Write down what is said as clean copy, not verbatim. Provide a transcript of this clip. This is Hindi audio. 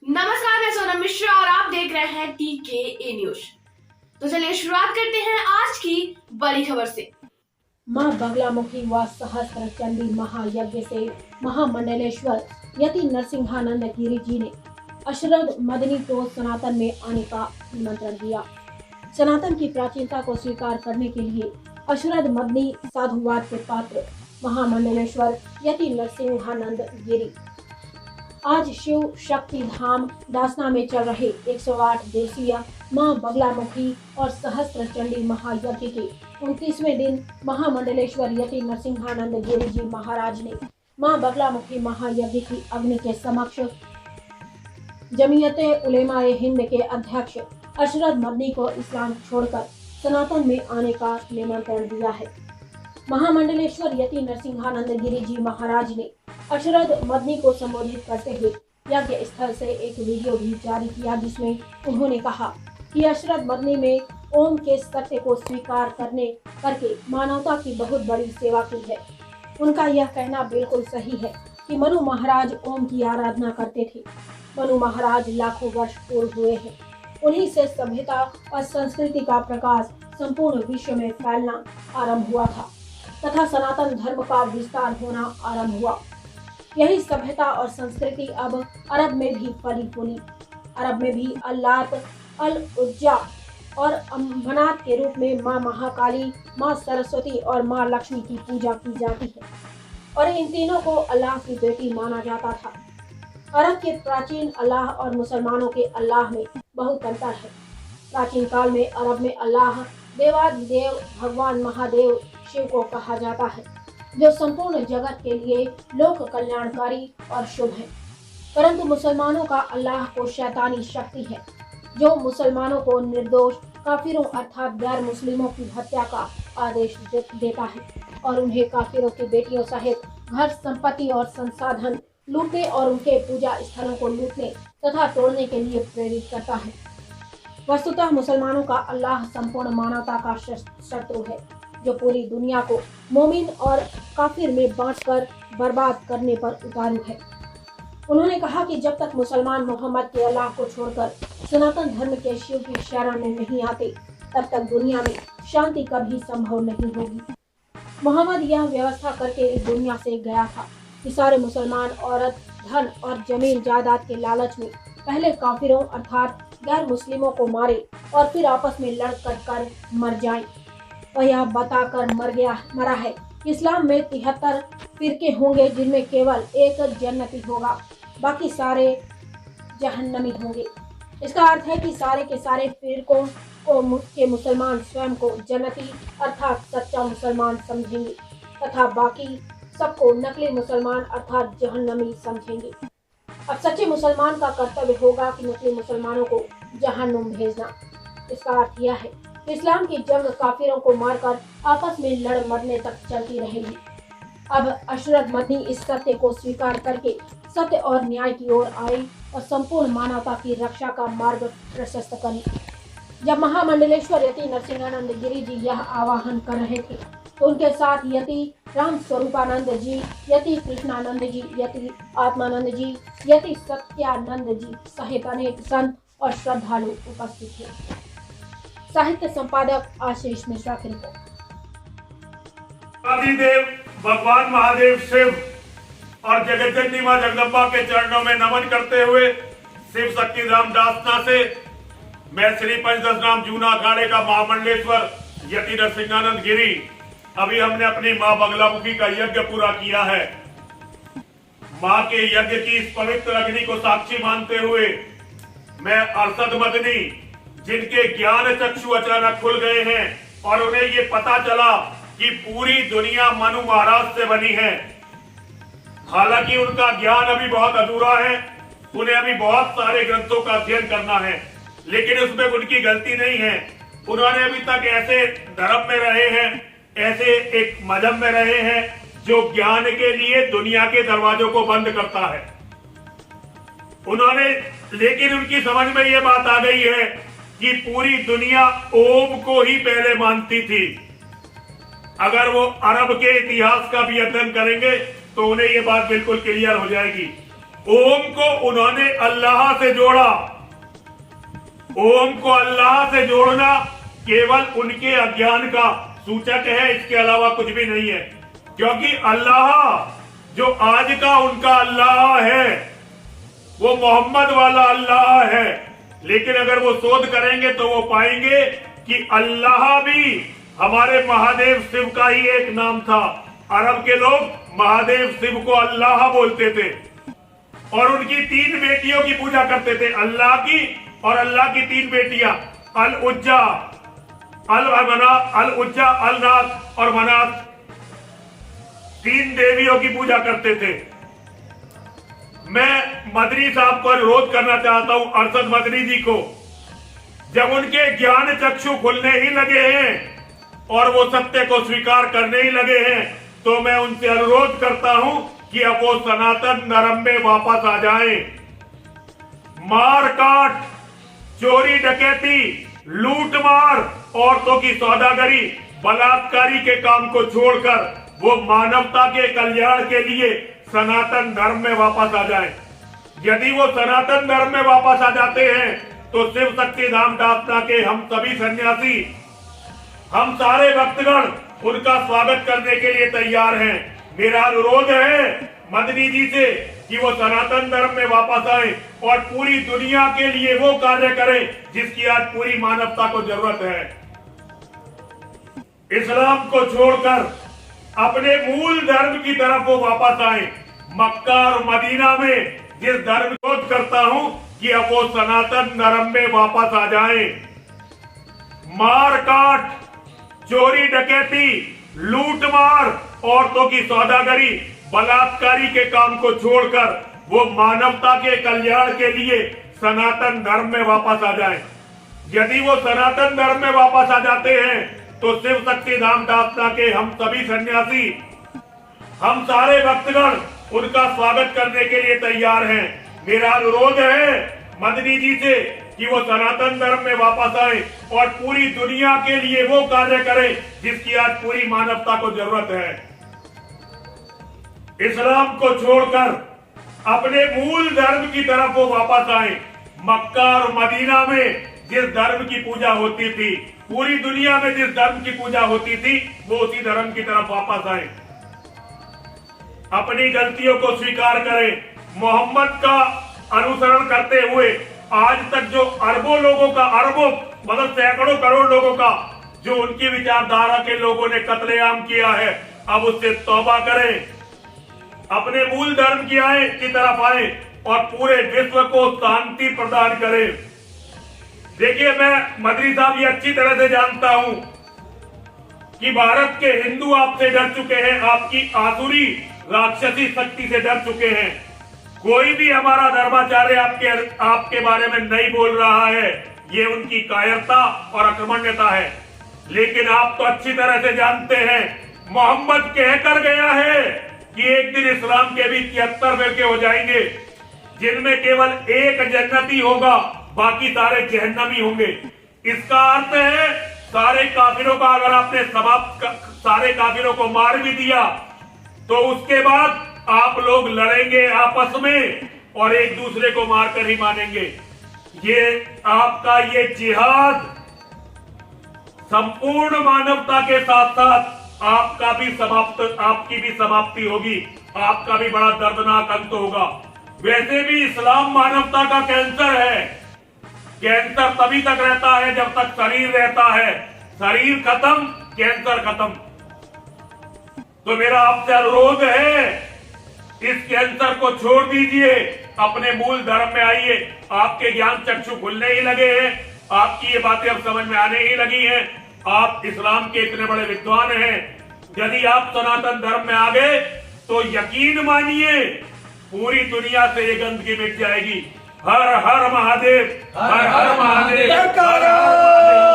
नमस्कार, मैं सोनम मिश्रा और आप देख रहे हैं TKA न्यूज। तो चलिए शुरुआत करते हैं आज की बड़ी खबर से। मां बगलामुखी व सहस्त्र चंडी महायज्ञ से महामंडलेश्वर यति नरसिंहानंद गिरी जी ने अशरद मदनी को सनातन में आने का निमंत्रण दिया। सनातन की प्राचीनता को स्वीकार करने के लिए अशरद मदनी साधुवाद के पात्र महामंडलेश्वर यति नरसिंहानंद गिरी आज शिव शक्ति धाम दासना में चल रहे 108 दिवसीय मां बगलामुखी और सहस्त्र चंडी महायज्ञ के 29वें दिन महामंडलेश्वर यति नरसिंहानंद गिरी जी महाराज ने मां बगलामुखी महायज्ञ की अग्नि के समक्ष जमीयते उलेमाए हिंद के अध्यक्ष अशरद मदनी को इस्लाम छोड़कर सनातन में आने का निमंत्रण दिया है। महामंडलेश्वर यति नरसिंहानंद गिरी जी महाराज ने अशरद मदनी को संबोधित करते हुए यज्ञ स्थल से एक वीडियो भी जारी किया, जिसमें उन्होंने कहा कि अशरद मदनी में ओम के सत्य को स्वीकार करके मानवता की बहुत बड़ी सेवा की है। उनका यह कहना बिल्कुल सही है कि मनु महाराज ओम की आराधना करते थे। मनु महाराज लाखों वर्ष पूर्व हुए हैं। उन्हीं से सभ्यता और संस्कृति का प्रकाश संपूर्ण विश्व में फैलना आरंभ हुआ था तथा सनातन धर्म का विस्तार होना आरंभ हुआ। यही सभ्यता और संस्कृति अब अरब में भी फली फूली। अरब में भी अल्लात, अल उज्जा और मनात के रूप में माँ महाकाली, माँ सरस्वती और माँ लक्ष्मी की पूजा की जाती है और इन तीनों को अल्लाह की बेटी माना जाता था। अरब के प्राचीन अल्लाह और मुसलमानों के अल्लाह में बहुत अंतर है। प्राचीन काल में अरब में अल्लाह देवाधिदेव भगवान महादेव शिव को कहा जाता है, जो संपूर्ण जगत के लिए लोक कल्याणकारी और शुभ है। परंतु मुसलमानों का अल्लाह को शैतानी शक्ति है, जो मुसलमानों को निर्दोष काफिरों अर्थात गैर मुस्लिमों की हत्या का आदेश देता है और उन्हें काफिरों की बेटियों सहित घर संपत्ति और संसाधन लूटने और उनके पूजा स्थलों को लूटने तथा तोड़ने के लिए प्रेरित करता है। वस्तुतः मुसलमानों का अल्लाह संपूर्ण मानवता का शत्रु है, जो पूरी दुनिया को मोमिन और काफिर में बांटकर बर्बाद करने पर उतारू है। उन्होंने कहा कि जब तक मुसलमान मोहम्मद के अल्लाह को छोड़कर सनातन धर्म के शिव की शरण में नहीं आते, तब तक दुनिया में शांति कभी संभव नहीं होगी। मोहम्मद यह व्यवस्था करके इस दुनिया से गया था कि सारे मुसलमान औरत, धन और जमीन जायदाद के लालच में पहले काफिरों अर्थात गैर मुस्लिमों को मारे और फिर आपस में लड़ कट कर मर जाएं। वह यह बताकर मरा है कि इस्लाम में 73 फिरके होंगे, जिनमें केवल एक जन्नती होगा, बाकी सारे जहन्नमी होंगे। इसका अर्थ है कि सारे के सारे फिरकों के मुसलमान स्वयं को जन्नती अर्थात सच्चा मुसलमान समझेंगे तथा बाकी सबको नकली मुसलमान अर्थात जहन्नमी समझेंगे। अब सच्चे मुसलमान का कर्तव्य होगा कि नकली मुसलमानों को जहन्नुम भेजना। इसका अर्थ यह है कि इस्लाम की जंग काफिरों को मारकर आपस में लड़ मरने तक चलती रहेगी। अब अशरद मदनी इस सत्य को स्वीकार करके सत्य और न्याय की ओर आए और संपूर्ण मानवता की रक्षा का मार्ग प्रशस्त करें। जब महामंडलेश्वर यति नरसिंहानंद गिरी जी यह आवाहन कर रहे थे, तो उनके साथ यति राम स्वरूपानंद जी, यति कृष्णानंद जी, यति आत्मानंद जी, यति सत्यानंद जी सहित अनेक संत और श्रद्धालु उपस्थित थे। साहित्य संपादक आशीष मिश्रा की रिपोर्ट। आदिदेव भगवान महादेव शिव और जगतजननी मां जगदम्बा के चरणों में नमन करते हुए शिव शक्ति धाम दासना से मैं श्री पंचदशनाम जूना अखाड़े का महामंडलेश्वर यति नरसिंहानंद गिरी, अभी हमने अपनी मां बगलामुखी का यज्ञ पूरा किया है। मां के यज्ञ की इस पवित्र अग्नि को साक्षी मानते हुए मैं अरशद मदनी, जिनके ज्ञान चक्षु अचानक खुल गए हैं और उन्हें ये पता चला कि पूरी दुनिया मनु महाराज से बनी है। हालांकि उनका ज्ञान अभी बहुत अधूरा है, उन्हें अभी बहुत सारे ग्रंथों का अध्ययन करना है, लेकिन उसमें उनकी गलती नहीं है। उन्होंने अभी तक ऐसे धर्म में रहे हैं, ऐसे एक मजहब में रहे हैं जो ज्ञान के लिए दुनिया के दरवाजों को बंद करता है। लेकिन उनकी समझ में ये बात आ गई है कि पूरी दुनिया ओम को ही पहले मानती थी। अगर वो अरब के इतिहास का भी अध्ययन करेंगे तो उन्हें ये बात बिल्कुल क्लियर हो जाएगी। ओम को उन्होंने अल्लाह से जोड़ा। ओम को अल्लाह से जोड़ना केवल उनके अज्ञान का सूचक है, इसके अलावा कुछ भी नहीं है। क्योंकि अल्लाह जो आज का उनका अल्लाह है वो मोहम्मद वाला अल्लाह है, लेकिन अगर वो शोध करेंगे तो वो पाएंगे कि अल्लाह भी हमारे महादेव शिव का ही एक नाम था। अरब के लोग महादेव शिव को अल्लाह बोलते थे और उनकी 3 बेटियों की पूजा करते थे, अल्लाह की और अल्लाह की 3 बेटियां अल उज्जा, अल उज्जा, अल नात और मनात, 3 देवियों की पूजा करते थे। मैं मदनी साहब को अनुरोध करना चाहता हूं, अरशद मदनी जी को, जब उनके ज्ञान चक्षु खुलने ही लगे हैं और वो सत्य को स्वीकार करने ही लगे हैं, तो मैं उनसे अनुरोध करता हूं कि अब वो सनातन धर्म में वापस आ जाएं। मार काट, चोरी डकैती, लूट मार, औरतों की सौदागरी, बलात्कारी के काम को छोड़कर वो मानवता के कल्याण के लिए सनातन धर्म में वापस आ जाएं। यदि वो सनातन धर्म में वापस आ जाते हैं तो शिव शक्ति धाम डासना के हम सभी सन्यासी, हम सारे भक्तगण उनका स्वागत करने के लिए तैयार हैं। मेरा अनुरोध है मदनी जी से कि वो सनातन धर्म में वापस आए और पूरी दुनिया के लिए वो कार्य करें जिसकी आज पूरी मानवता को जरूरत है। इस्लाम को छोड़कर अपने मूल धर्म की तरफ वो वापस आए। मक्का और मदीना में जिस धर्म को करता हूं कि अब वो सनातन धर्म में वापस आ जाएं। मार काट, चोरी डकैती, लूट मार, औरतों की सौदागरी, बलात्कारी के काम को छोड़कर वो मानवता के कल्याण के लिए सनातन धर्म में वापस आ जाएं। यदि वो सनातन धर्म में वापस आ जाते हैं तो शिव शक्ति धाम डासना के हम सभी सन्यासी, हम सारे भक्तगण उनका स्वागत करने के लिए तैयार हैं। मेरा अनुरोध है मदनी जी से कि वो सनातन धर्म में वापस आए और पूरी दुनिया के लिए वो कार्य करें जिसकी आज पूरी मानवता को जरूरत है। इस्लाम को छोड़कर अपने मूल धर्म की तरफ वो वापस आए। मक्का और मदीना में जिस धर्म की पूजा होती थी, पूरी दुनिया में जिस धर्म की पूजा होती थी, वो उसी धर्म की तरफ वापस आए। अपनी गलतियों को स्वीकार करें। मोहम्मद का अनुसरण करते हुए आज तक जो अरबों लोगों का, अरबों मतलब सैकड़ों करोड़ लोगों का जो उनकी विचारधारा के लोगों ने कत्लेआम किया है, अब उससे तौबा करें, अपने मूल धर्म की तरफ आए और पूरे विश्व को शांति प्रदान करें। देखिए, मैं मदनी साहब ये अच्छी तरह से जानता हूं कि भारत के हिंदू आपसे डर चुके हैं, आपकी आसुरी राक्षसी शक्ति से डर चुके हैं। कोई भी हमारा धर्माचार्य आपके बारे में नहीं बोल रहा है, ये उनकी कायरता और अकर्मण्यता है। लेकिन आप तो अच्छी तरह से जानते हैं, मोहम्मद कहकर गया है कि एक दिन इस्लाम के भी 73 फिरके हो जाएंगे, जिनमें केवल एक जन्नती होगा, बाकी सारे जहन्नमी होंगे। इसका अर्थ है सारे काफिरों का अगर आपने सारे काफिरों को मार भी दिया तो उसके बाद आप लोग लड़ेंगे आपस में और एक दूसरे को मारकर ही मानेंगे। ये आपका ये जिहाद संपूर्ण मानवता के साथ साथ आपकी भी समाप्ति होगी, आपका भी बड़ा दर्दनाक अंत होगा। वैसे भी इस्लाम मानवता का कैंसर है। कैंसर तभी तक रहता है जब तक शरीर रहता है, शरीर खत्म, कैंसर खत्म। तो मेरा आपसे अनुरोध है, इस कैंसर को छोड़ दीजिए, अपने मूल धर्म में आइए। आपके ज्ञान चक्षु खुलने ही लगे हैं, आपकी ये बातें अब समझ में आने ही लगी हैं। आप इस्लाम के इतने बड़े विद्वान हैं, यदि आप सनातन धर्म में आ गए तो यकीन मानिए पूरी दुनिया से ये गंदगी मिट जाएगी। हर हर महादेव, हर हर महादेव, हर हर महादेव।